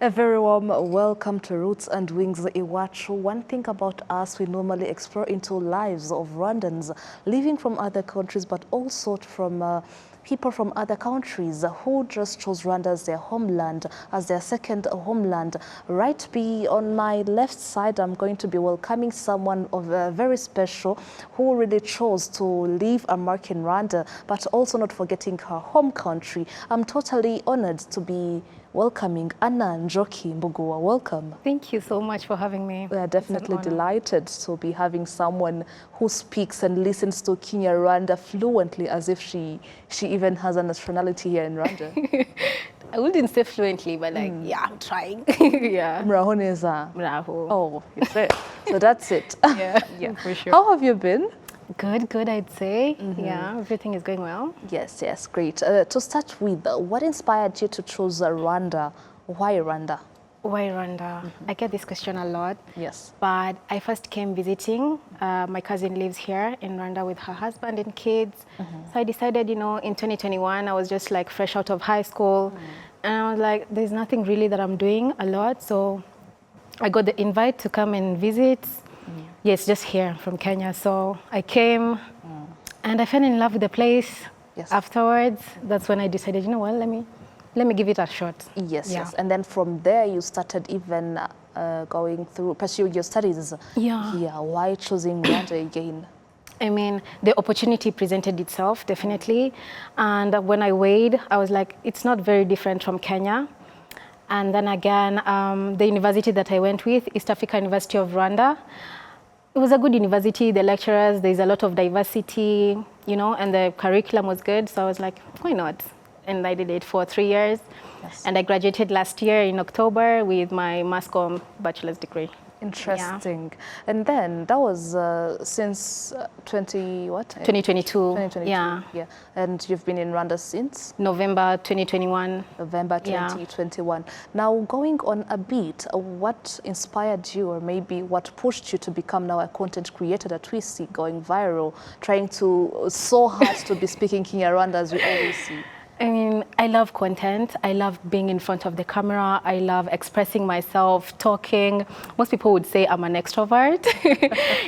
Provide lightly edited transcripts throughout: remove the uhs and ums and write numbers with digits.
A very warm welcome to Roots and Wings Iwachu. One thing about us, we normally explore into lives of Rwandans living from other countries, but also from people from other countries who just chose Rwanda as their homeland, as their second homeland. Right on my left side, I'm going to be welcoming someone of very special who really chose to leave a mark in Rwanda, but also not forgetting her home country. I'm totally honored to be welcoming Anna Njoki Mbugua. Welcome. Thank you so much for having me. We are definitely delighted to be having someone who speaks and listens to Kinyarwanda fluently, as if she even has a nationality here in Rwanda. I wouldn't say fluently, but like, yeah, I'm trying. Yeah. Mrahoneza. Mraho. Oh, you said. So that's it. Yeah, yeah, for sure. How have you been? Good, I'd say. Yeah, everything is going well. Yes, great. To start with, what inspired you to choose Rwanda? Why Rwanda? Why Rwanda? I get this question a lot. Yes. But I first came visiting. My cousin lives here in Rwanda with her husband and kids. So I decided, in 2021, I was just like fresh out of high school. And I was like, there's nothing really that I'm doing a lot. So I got the invite to come and visit. Yes, just here from Kenya. So I came and I fell in love with the place. Yes. Afterwards, that's when I decided, let me give it a shot. Yes. And then from there, you started even pursue your studies. Yeah. Why choosing Rwanda again? I mean, the opportunity presented itself, definitely. And when I weighed, I was like, it's not very different from Kenya. And then again, the university that I went with, East Africa University of Rwanda, it was a good university. The lecturers, there's a lot of diversity, and the curriculum was good. So I was like, why not? And I did it for 3 years. Yes. And I graduated last year in October with my Mass Comm bachelor's degree. Interesting. Yeah. And then that was since 2022. 2022. Yeah. And you've been in Rwanda since? November 2021. November 2021. Yeah. Now, going on a bit, what inspired you, or maybe what pushed you to become now a content creator that we see going viral, trying so hard to be speaking Kinyarwanda, as we always see? I mean, I love content. I love being in front of the camera. I love expressing myself, talking. Most people would say I'm an extrovert.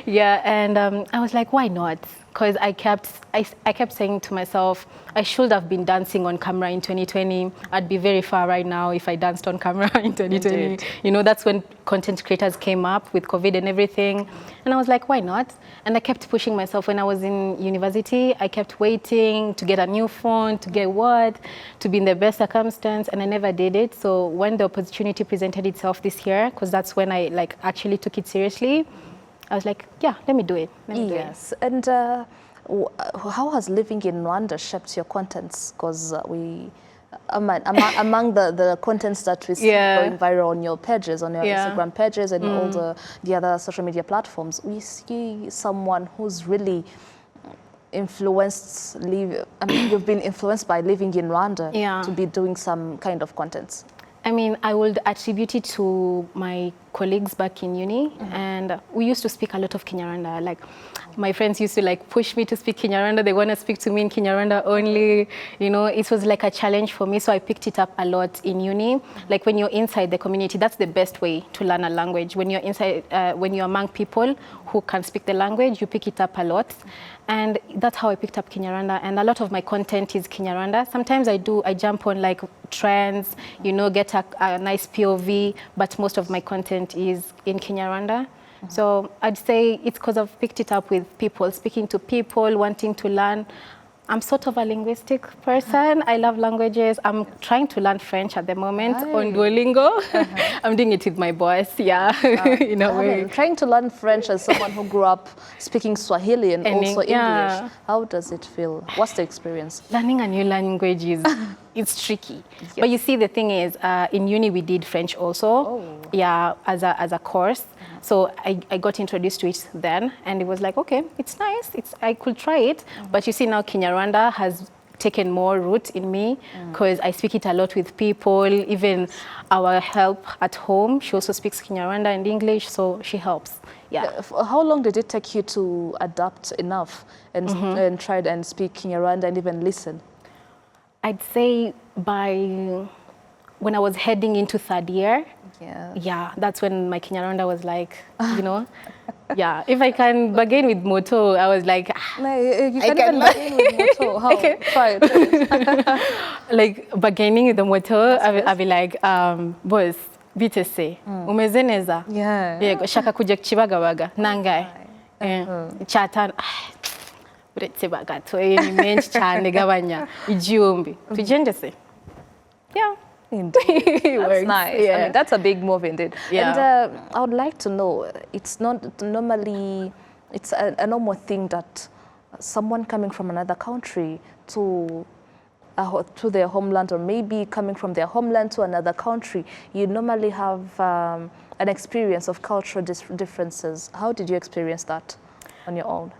Yeah, and I was like, why not? Because I kept saying to myself, I should have been dancing on camera in 2020. I'd be very far right now if I danced on camera in 2020. Indeed. That's when content creators came up with COVID and everything. And I was like, why not? And I kept pushing myself. When I was in university, I kept waiting to get a new phone, to get to be in the best circumstance, and I never did it. So when the opportunity presented itself this year, because that's when I actually took it seriously, I was like, yeah, let me do it. Yes. And how has living in Rwanda shaped your contents? Because among the contents that we see going viral on your pages, on your Instagram pages and all the other social media platforms, we see someone who's really you've been influenced by living in Rwanda to be doing some kind of contents. I mean, I would attribute it to my colleagues back in uni, and we used to speak a lot of Kinyarwanda. Like, my friends used to push me to speak Kinyarwanda. They want to speak to me in Kinyarwanda only. It was like a challenge for me, so I picked it up a lot in uni. Like, when you're inside the community, that's the best way to learn a language. When you're inside, when you're among people who can speak the language, you pick it up a lot. And that's how I picked up Kinyarwanda. And a lot of my content is Kinyarwanda. Sometimes I jump on trends, get a nice POV, but most of my content is in Kinyarwanda. So I'd say it's because I've picked it up with people, speaking to people, wanting to learn. I'm sort of a linguistic person. I love languages. I'm trying to learn French at the moment on Duolingo. I'm doing it with my boss, in a way. Trying to learn French as someone who grew up speaking Swahili and also English. How does it feel? What's the experience? Learning a new language it's tricky. Yes. But you see, the thing is, in uni we did French also, as a course. So I got introduced to it then, and it was like, okay, it's nice. I could try it. But you see now Kinyarwanda has taken more root in me because I speak it a lot with people. Even our help at home, she also speaks Kinyarwanda and English, so she helps. Yeah. How long did it take you to adapt enough and try and speak Kinyarwanda and even listen? I'd say by when I was heading into third year, Yeah. yeah, that's when my Kinyarwanda was like, you know, yeah, if I can bargain with Moto, I was like, No, you can even bargain with Moto. How? Try it. like bargaining with the Moto, I'll be like, boss, bitese, umeze neza? Yeah. Yego, shaka kujya kibagabaga, nangahe? Cyatanu. Uretse bagato, ni menshi cyane gabanya igihumbi. Tugende se? Yeah. Indeed. That's works, nice. yeah. I mean, that's a big move indeed. Yeah. And I would like to know, it's not normally, it's a normal thing that someone coming from another country to their homeland, or maybe coming from their homeland to another country, you normally have an experience of cultural differences. How did you experience that on your own?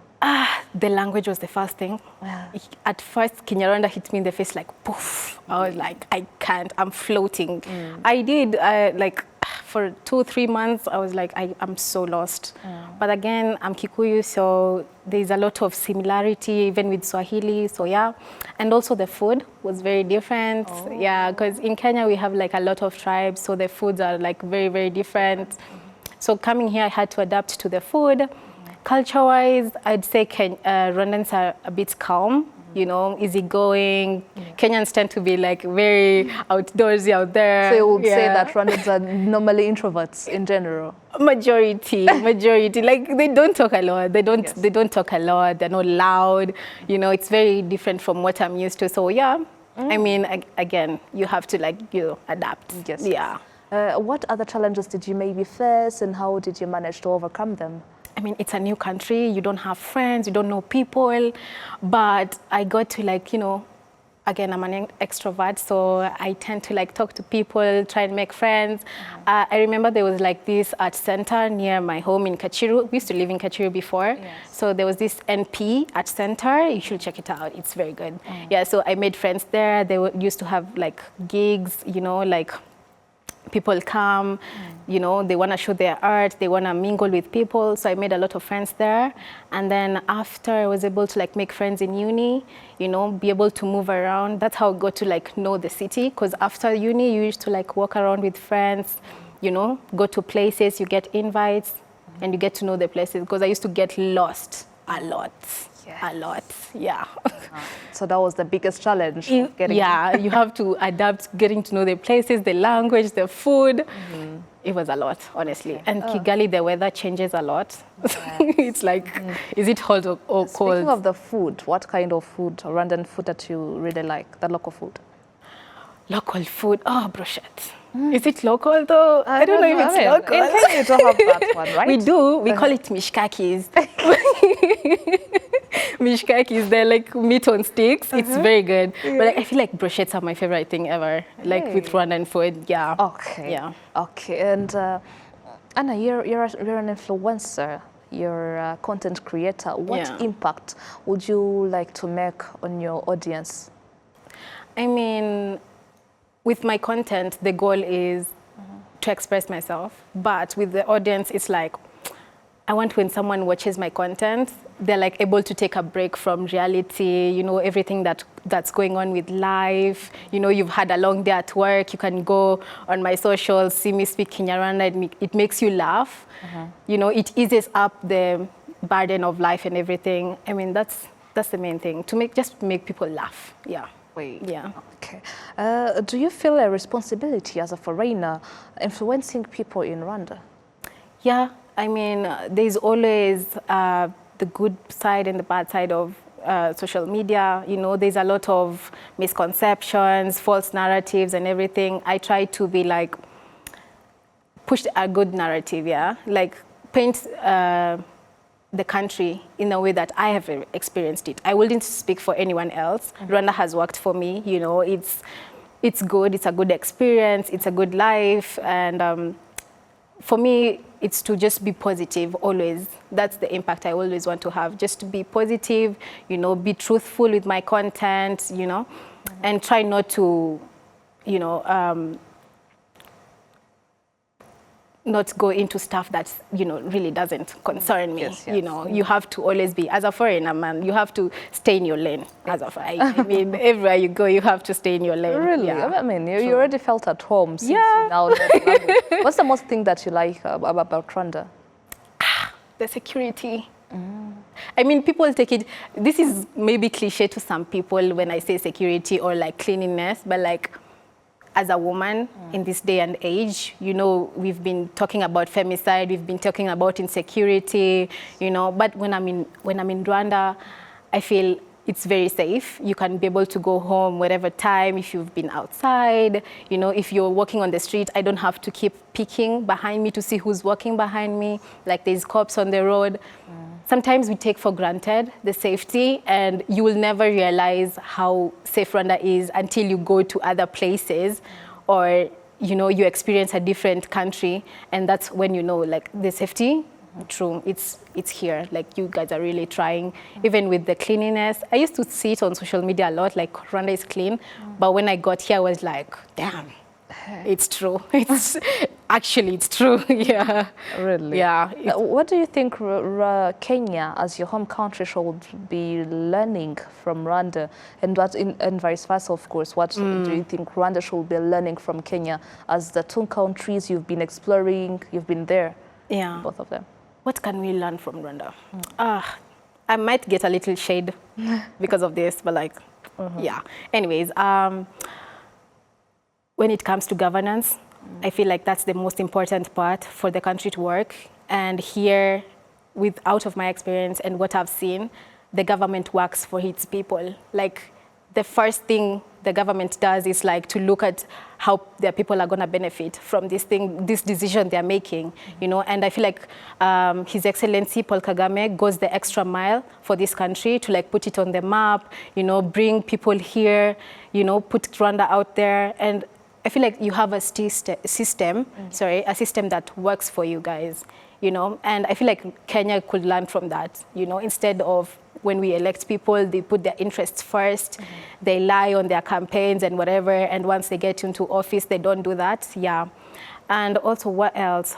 The language was the first thing. Yeah. At first, Kinyarwanda hit me in the face like poof. I was like, I can't, I'm floating. I did, like, for 2-3 months, I was like, I'm so lost. But again, I'm Kikuyu, so there's a lot of similarity even with Swahili, so yeah. And also the food was very different. Yeah, because in Kenya, we have like a lot of tribes, so the foods are like very, very different. So coming here, I had to adapt to the food. Culture-wise, I'd say Rwandans are a bit calm, you know, easygoing. Kenyans tend to be like very outdoorsy out there. So you would say that Rwandans are normally introverts in general? Majority. Like they don't talk a lot. They don't talk a lot. They're not loud. You know, it's very different from what I'm used to. So yeah, I mean, again, you have to like, adapt. Yes. Yeah. What other challenges did you maybe face, and how did you manage to overcome them? I mean, it's a new country, you don't have friends, you don't know people, but I got to like, again, I'm an extrovert, so I tend to like talk to people, try and make friends. I remember there was like this art center near my home in Kachiru. We used to live in Kachiru before. Yes. So there was this NP art center. You should check it out. It's very good. Yeah, so I made friends there. They used to have like gigs, like people come, they want to show their art, they want to mingle with people. So I made a lot of friends there. And then after I was able to like make friends in uni, be able to move around. That's how I got to like know the city. Because after uni, you used to like walk around with friends, go to places, you get invites, and you get to know the places. Because I used to get lost a lot. Yes. A lot, yeah. So that was the biggest challenge. Yeah, you have to adapt, getting to know the places, the language, the food. It was a lot, honestly. Okay. And Kigali, the weather changes a lot. Yes. It's like, is it hot or cold? Speaking of the food, what kind of food, Rwandan food that you really like, the local food? Local food, brochette. Is it local though? I don't know if it's local. In Kenya, you don't have that one, right? We do. We call it mishkakis. Mishkakis, they're like meat on sticks. It's very good. Yeah. But like, I feel like brochettes are my favorite thing ever. Like with Rwandan food, yeah. Okay. Yeah. Okay. And Anna, you're an influencer. You're a content creator. What impact would you like to make on your audience? I mean, with my content, the goal is to express myself. But with the audience, it's like, I want when someone watches my content, they're like able to take a break from reality, everything that's going on with life. You've had a long day at work, you can go on my socials, see me speak Kinyarwanda, it makes you laugh. It eases up the burden of life and everything. I mean, that's the main thing, just make people laugh, yeah. Yeah. Okay. Do you feel a responsibility as a foreigner influencing people in Rwanda? Yeah, I mean, there's always the good side and the bad side of social media. There's a lot of misconceptions, false narratives and everything. I try to be like, push a good narrative, yeah? Like paint the country in a way that I have experienced it. I wouldn't speak for anyone else. Rwanda has worked for me, it's good, it's a good experience, it's a good life. And for me, it's to just be positive always. That's the impact I always want to have, just to be positive, be truthful with my content, and try not to, not go into stuff that, you know, really doesn't concern me. Yes, You know, you have to always be, as a foreigner, man, you have to stay in your lane. I mean, everywhere you go, you have to stay in your lane. Really? Yeah. I mean, you already felt at home since Yeah. you now know the language. What's the most thing that you like about Rwanda? The security. I mean, people take it, this is maybe cliche to some people when I say security or like cleanliness, but like, as a woman in this day and age, you know, we've been talking about femicide, we've been talking about insecurity, you know, but when I'm in Rwanda, I feel it's very safe. You can be able to go home whatever time if you've been outside. You know, if you're walking on the street, I don't have to keep peeking behind me to see who's walking behind me. Like there's cops on the road. Sometimes we take for granted the safety, and you will never realize how safe Rwanda is until you go to other places or, you know, you experience a different country, and that's when you know, like, the safety, true, it's here. Like, you guys are really trying, even with the cleanliness. I used to see it on social media a lot, like, Rwanda is clean, but when I got here, I was like, damn, it's true. It's actually, it's true. Yeah. Really? Yeah. What do you think Kenya, as your home country, should be learning from Rwanda, and vice versa, of course? What do you think Rwanda should be learning from Kenya, as the two countries you've been exploring, you've been there? Yeah. Both of them. What can we learn from Rwanda? I might get a little shade because of this, but like, yeah. Anyways, when it comes to governance, I feel like that's the most important part for the country to work. And here, out of my experience and what I've seen, the government works for its people. Like, the first thing the government does is like to look at how their people are going to benefit from this decision they're making, you know. And I feel like His Excellency Paul Kagame goes the extra mile for this country to like put it on the map, you know, bring people here, you know, put Rwanda out there. And I feel like you have a system that works for you guys, you know. And I feel like Kenya could learn from that, you know, instead of when we elect people, they put their interests first, they lie on their campaigns and whatever, and once they get into office, they don't do that, yeah. And also, what else?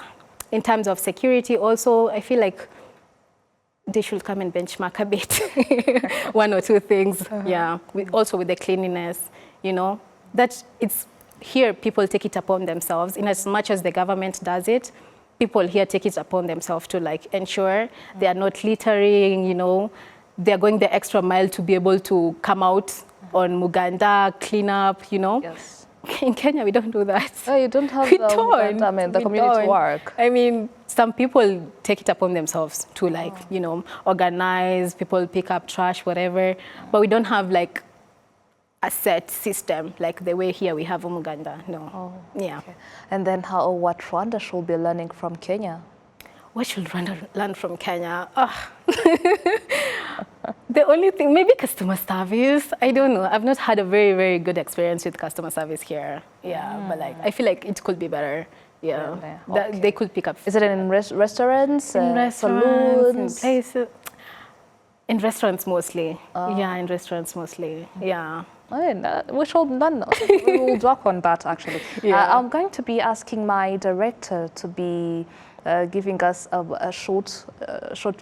In terms of security also, I feel like they should come and benchmark a bit. One or two things, yeah. Also with the cleanliness, you know, that it's here people take it upon themselves, in as much as the government does it, people here take it upon themselves to like ensure they are not littering, you know, they're going the extra mile to be able to come out on Muganda, clean up, you know. Yes. In Kenya, we don't do that. Oh, you don't have we don't. I mean, the community work. I mean, some people take it upon themselves to like, you know, organize, people pick up trash, whatever. But we don't have like a set system like the way here we have Umuganda. No. Oh, yeah. Okay. And then what Rwanda should be learning from Kenya? What should Rwanda learn from Kenya? The only thing, maybe customer service. I don't know. I've not had a very, very good experience with customer service here. Yeah, but like I feel like it could be better. Yeah, really? Okay. They could pick up. Is it in restaurants, in restaurants, saloons, in places? In restaurants mostly. Yeah, in restaurants mostly. Yeah. I mean, we should learn. We will work on that actually. Yeah. I'm going to be asking my director to be giving us a short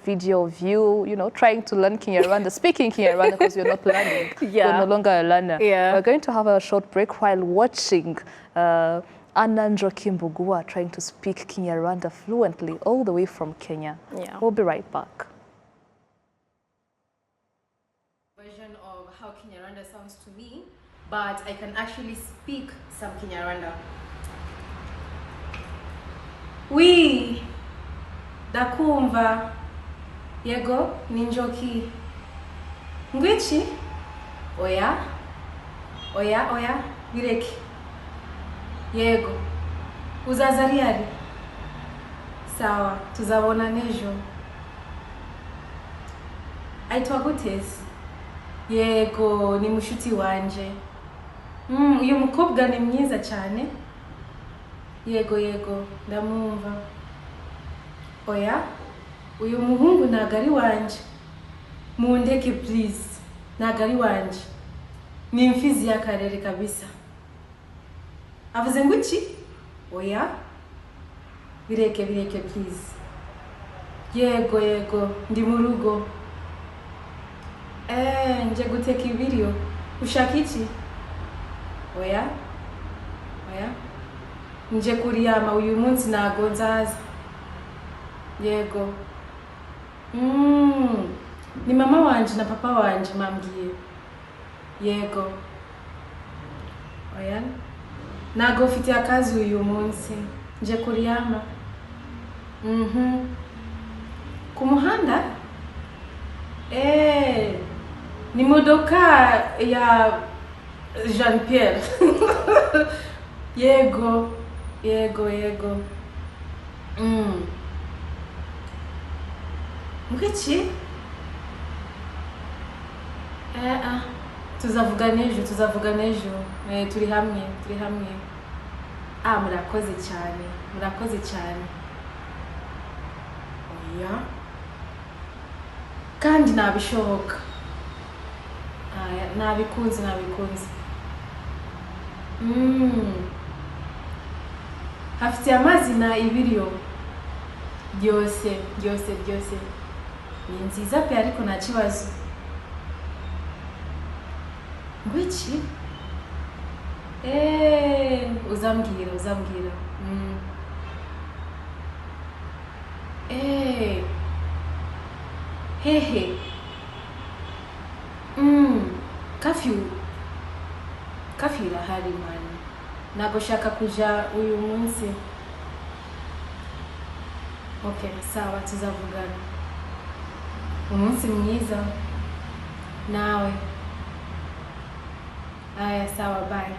video of you know, trying to learn Kinyarwanda, speaking Kinyarwanda, because you're not learning. Yeah. You're no longer a learner. Yeah. We're going to have a short break while watching Anandro Kimbugua trying to speak Kinyarwanda fluently all the way from Kenya. Yeah. We'll be right back. Version of how Kinyarwanda sounds to me, but I can actually speak some Kinyarwanda. Oui, ndakumva. Yego, ninjoki. Ngwichi? Oya? Oya, bireki. Yego. Uzaza ryari? Sawa, tuzabona nejo. Aitwa gutezi? Yego, ni mushuti wanje. Uyu mukobwa ni mwiza cyane. Yego, ndamumva. Oya, uyu muhungu nagari wanje. Mundeke please. Nagari wanje. Ni imfizi y'akarere kabisa. Avuze nguki? Oya. bireke please. Yego ndi mu rugo. Nje guteka ibiryo. Ushaka iki? Oya. Nje kuryama uyu munsi nago nzaza. Yego. Ni mama wanje na papa wanje mambwiye. Yego. Oya. Nago ufite akazi uyu munsi. Nje kuryama. Ku muhanda? Ni modoka ya Jean Pierre. Yego. Mwichi? Tuzavugana ejo. Turi hamwe. Murakoze cyane. Oya. Kandi nabishoboka. Nabikunze. Hafite amazina ibiryo. Byose. Ni nziza pe ariko nta kibazo. Ngwiki? Uzambwira. Hehe. Kafyu irahari mani. Nago shaka kuja uyu munsi. Okay, sawa tuzavugana. Umunsi mwiza. Nawe. Aya, sawa, bye.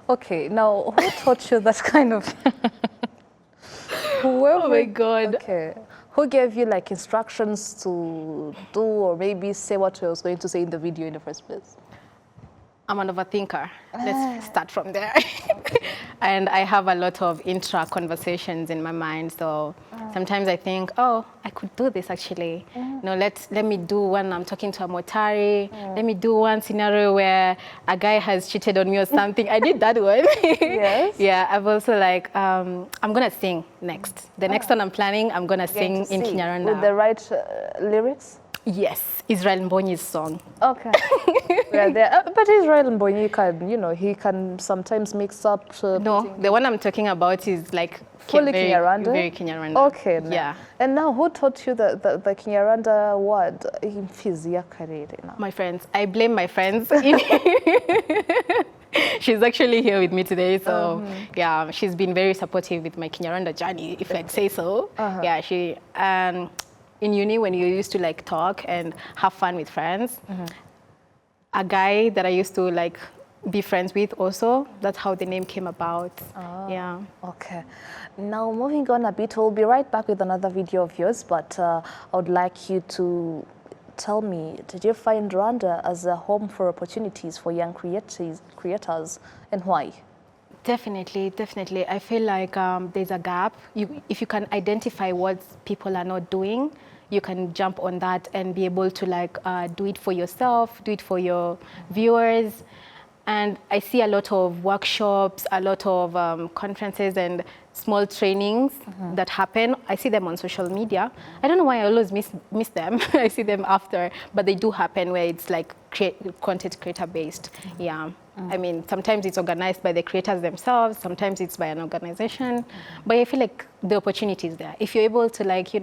Okay, now who taught you that kind of... Oh my God. Okay. Who gave you like instructions to do or maybe say what I was going to say in the video in the first place? I'm an overthinker. Let's start from there. And I have a lot of conversations in my mind. So sometimes I think, oh, I could do this actually. No, let me do one I'm talking to a motari. Let me do one scenario where a guy has cheated on me or something. I did that one. Yes. Yeah, I've also like, I'm going to sing next. The next one I'm planning, I'm going to sing in Kinyarwanda. With the right lyrics? Yes, Israel Mbonyi's song. Okay. Yeah, but Israel Mbonyi can, he can sometimes mix up. No, the one I'm talking about is like fully Kinyarwanda? Very Kinyarwanda. Okay. Yeah. And now, who taught you the Kinyarwanda word? My friends. I blame my friends. She's actually here with me today, so yeah, she's been very supportive with my Kinyarwanda journey, if I'd say so. Yeah, she in uni when you used to like talk and have fun with friends, a guy that I used to like be friends with also, that's how the name came about. Yeah. Okay. Now moving on a bit, we'll be right back with another video of yours, but I would like you to tell me, did you find Rwanda as a home for opportunities for young creators, and why? Definitely. I feel like there's a gap. If you can identify what people are not doing, you can jump on that and be able to like do it for yourself, do it for your viewers. And I see a lot of workshops, a lot of conferences and small trainings that happen. I see them on social media. I don't know why I always miss them. I see them after, but they do happen where it's like content creator based. Yeah. I mean, sometimes it's organized by the creators themselves, sometimes it's by an organization, but I feel like the opportunity is there. If you're able to like,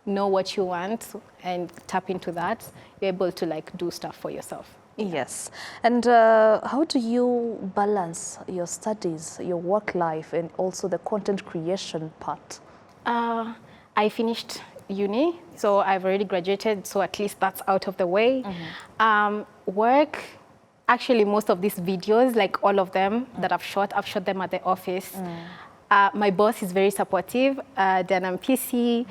know what you want and tap into that, you're able to like do stuff for yourself. Yes. And how do you balance your studies, your work life, and also the content creation part? I finished uni, so I've already graduated, so at least that's out of the way. Work, actually most of these videos, like all of them that I've shot them at the office. My boss is very supportive, then I'm PC,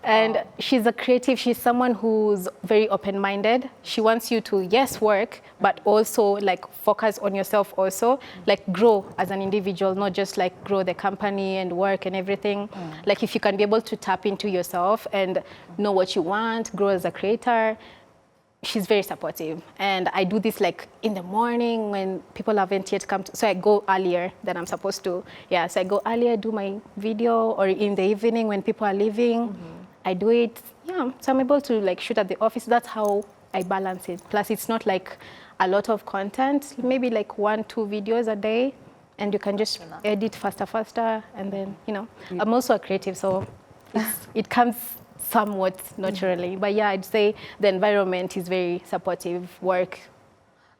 and she's a creative. She's someone who's very open-minded. She wants you to, yes, work, but also like focus on yourself also, like grow as an individual, not just like grow the company and work and everything. Like if you can be able to tap into yourself and know what you want, grow as a creator, she's very supportive. And I do this like in the morning when people haven't yet come to, so I go earlier than I'm supposed to. Yeah, so I go earlier, do my video, or in the evening when people are leaving, I do it. Yeah, so I'm able to like shoot at the office. That's how I balance it. Plus it's not like a lot of content, maybe like 1-2 videos a day, and you can just edit faster, and then, you know, I'm also a creative, so it comes somewhat naturally. But yeah, I'd say the environment is very supportive, work.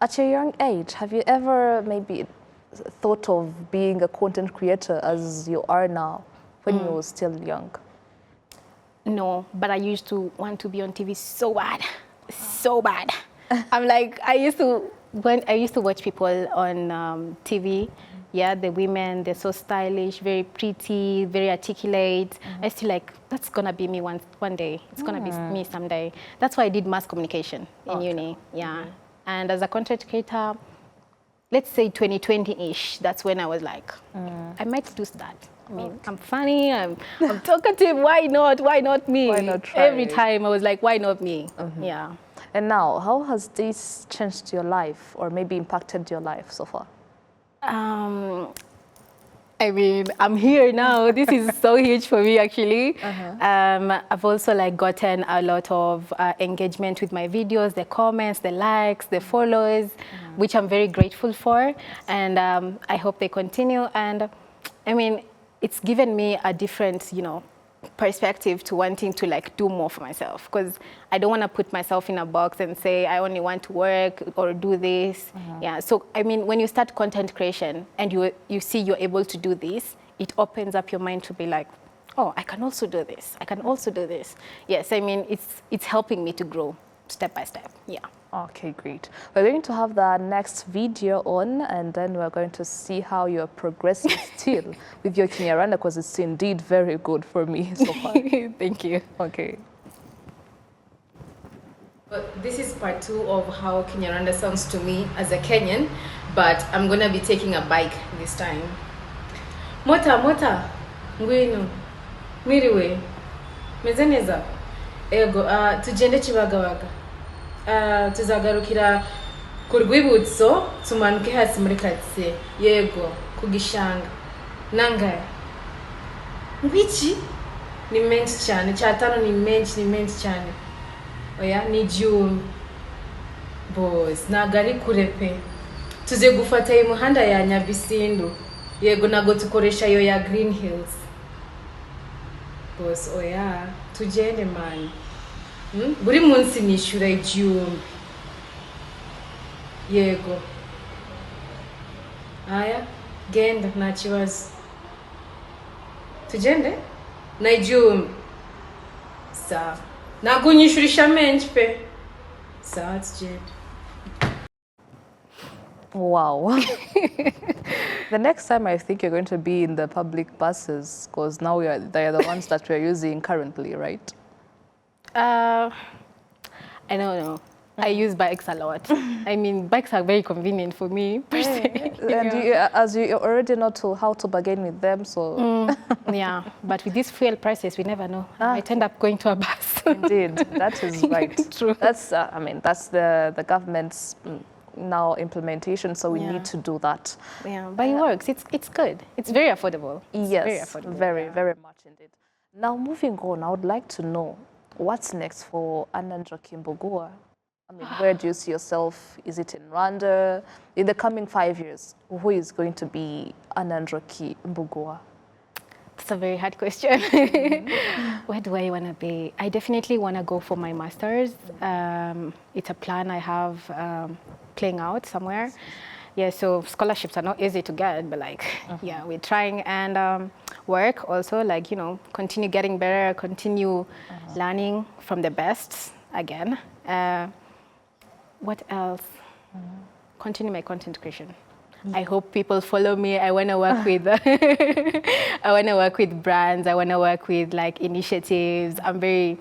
At your young age, have you ever maybe thought of being a content creator as you are now when you were still young? No, but I used to want to be on TV so bad. I'm like, when I used to watch people on TV, yeah, the women, they're so stylish, very pretty, very articulate. I used to like, that's gonna be me one day. It's gonna be me someday. That's why I did mass communication in uni, yeah. And as a content creator, let's say 2020-ish, that's when I was like, I might do that. I mean, I'm funny, I'm talkative, why not me? Why not try Every it? time I was like, why not me? Yeah. And now, how has this changed your life or maybe impacted your life so far? I mean, I'm here now. This is so huge for me, actually. I've also like gotten a lot of engagement with my videos, the comments, the likes, the follows, which I'm very grateful for. And I hope they continue. And I mean, it's given me a different, you know, perspective to wanting to like do more for myself, because I don't want to put myself in a box and say I only want to work or do this. Yeah, so I mean, when you start content creation and you see you're able to do this, it opens up your mind to be like, oh, I can also do this. I can also do this. Yes, I mean, it's helping me to grow step by step. Yeah. Okay, great. We're going to have the next video on, and then we're going to see how you're progressing still with your Kinyarwanda, because it's indeed very good for me so far. Thank you. Okay. But this is part 2 of how Kinyarwanda sounds to me as a Kenyan, but I'm gonna be taking a bike this time. Mota, ngwino, miriwe, meze neza, ego, tugende Kibagabaga. Tuzagarukira ku rwibutso tumanuke hasi muri karitsiye, yego, ku gishanga. Nangahe? Ngwiki? Ni menshi cyane, cyatano ni menshi cyane. Oya, ni June. Boss, ntago ari kure pe. Tuze gufata iyi muhanda ya Nyabisindu. Yego, nago tukoresha yo ya Green Hills. Boss, oya, tugende man. Buri munsi nishyura igihumbi. Yego. Aya, genda nta kibazo. Tugende? Na igihumbi. Sawa. Ntabwo unyishyurisha menshi pe. Sawa, tugende. Wow. The next time I think you're going to be in the public buses, because now they're the ones that we're using currently, right? I don't know. I use bikes a lot. I mean, bikes are very convenient for me, per se. And as you already know how to bargain with them, so... Yeah, but with these fuel prices, we never know. I might end up going to a bus. Indeed, that is right. True. That's, I mean, that's the government's now implementation, so we need to do that. Yeah, but it works. It's good. It's very affordable. Yes, very affordable. Very much indeed. Now, moving on, I would like to know what's next for Anandroki Mbugua. I mean, where do you see yourself? Is it in Rwanda? In the coming 5 years, who is going to be Anandroki Mbugua? That's a very hard question. Where do I want to be? I definitely want to go for my master's. It's a plan I have playing out somewhere. Yeah, so scholarships are not easy to get, but like, yeah, we're trying. And work also, like, you know, continue getting better, continue learning from the best again. What else? Continue my content creation. I hope people follow me. I want to work with, I want to work with brands. I want to work with like initiatives. I'm very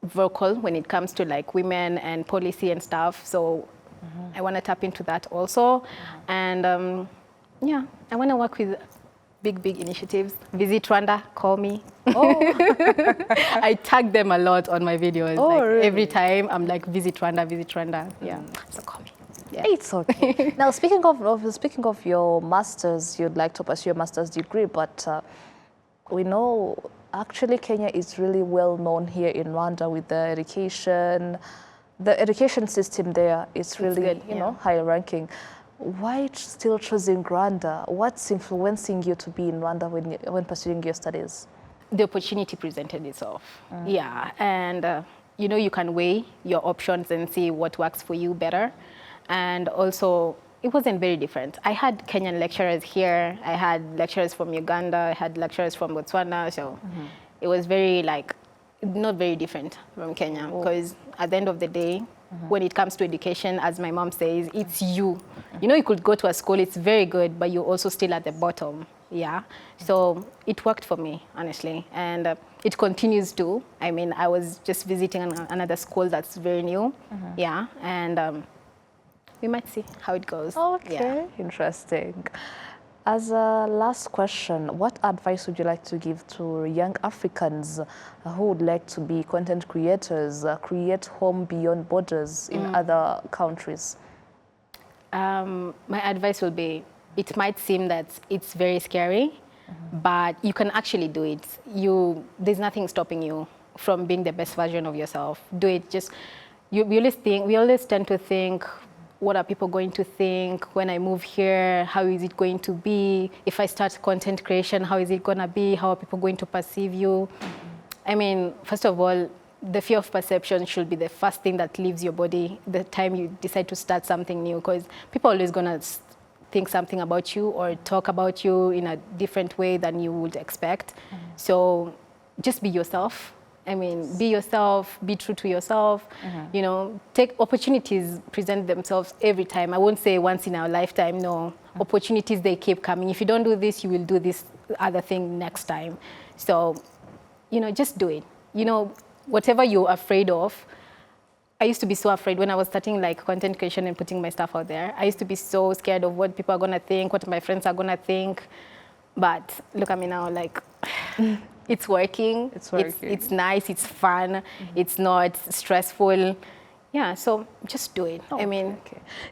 vocal when it comes to like women and policy and stuff. So I want to tap into that also. And yeah, I want to work with big initiatives. Visit Rwanda, call me. Oh. I tag them a lot on my videos. Oh, like really? every time I'm like, visit Rwanda, visit Rwanda. Yeah, so call me. Yeah. It's okay. Now, speaking of your masters, you'd like to pursue your master's degree, but we know actually Kenya is really well known here in Rwanda with the education. The education system there is really, good, you know, high ranking. Why still choosing Rwanda? What's influencing you to be in Rwanda when pursuing your studies? The opportunity presented itself. Yeah, and you know, you can weigh your options and see what works for you better. And also, it wasn't very different. I had Kenyan lecturers here. I had lecturers from Uganda. I had lecturers from Botswana. So it was very like, not very different from Kenya. Because at the end of the day, when it comes to education, as my mom says, it's you. You know, you could go to a school, it's very good, but you're also still at the bottom. Yeah. So it worked for me, honestly. And it continues to. I mean, I was just visiting another school that's very new. Yeah. And we might see how it goes. Okay, yeah. Interesting. As a last question, what advice would you like to give to young Africans who would like to be content creators, create home beyond borders in other countries? My advice will be, it might seem that it's very scary, but you can actually do it. There's nothing stopping you from being the best version of yourself. Do it. We always tend to think, what are people going to think when I move here? How is it going to be? If I start content creation, how is it going to be? How are people going to perceive you? I mean, first of all, the fear of perception should be the first thing that leaves your body the time you decide to start something new, because people are always going to think something about you or talk about you in a different way than you would expect. So just be yourself. I mean, be yourself, be true to yourself, you know, take opportunities, present themselves every time. I won't say once in our lifetime, no. Opportunities, they keep coming. If you don't do this, you will do this other thing next time. So, you know, just do it. You know, whatever you're afraid of, I used to be so afraid when I was starting like content creation and putting my stuff out there. I used to be so scared of what people are going to think, what my friends are going to think. But look at me now, like... It's working. It's working. It's nice. It's fun. It's not stressful. Yeah, so just do it. I mean,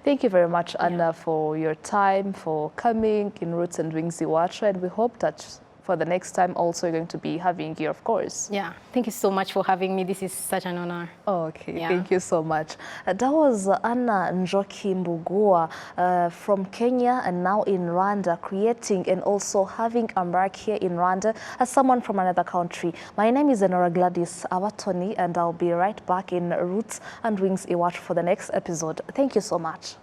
Thank you very much, Anna, for your time, for coming in Roots and Wings Iwacho, and we hope that for the next time also you're going to be having you, of course. Yeah, thank you so much for having me. This is such an honor. Okay, thank you so much. That was Anna Njoki Mbugua from Kenya and now in Rwanda, creating and also having a mark here in Rwanda as someone from another country. My name is Enora Gladys Awatoni, and I'll be right back in Roots and Wings Iwacho for the next episode. Thank you so much.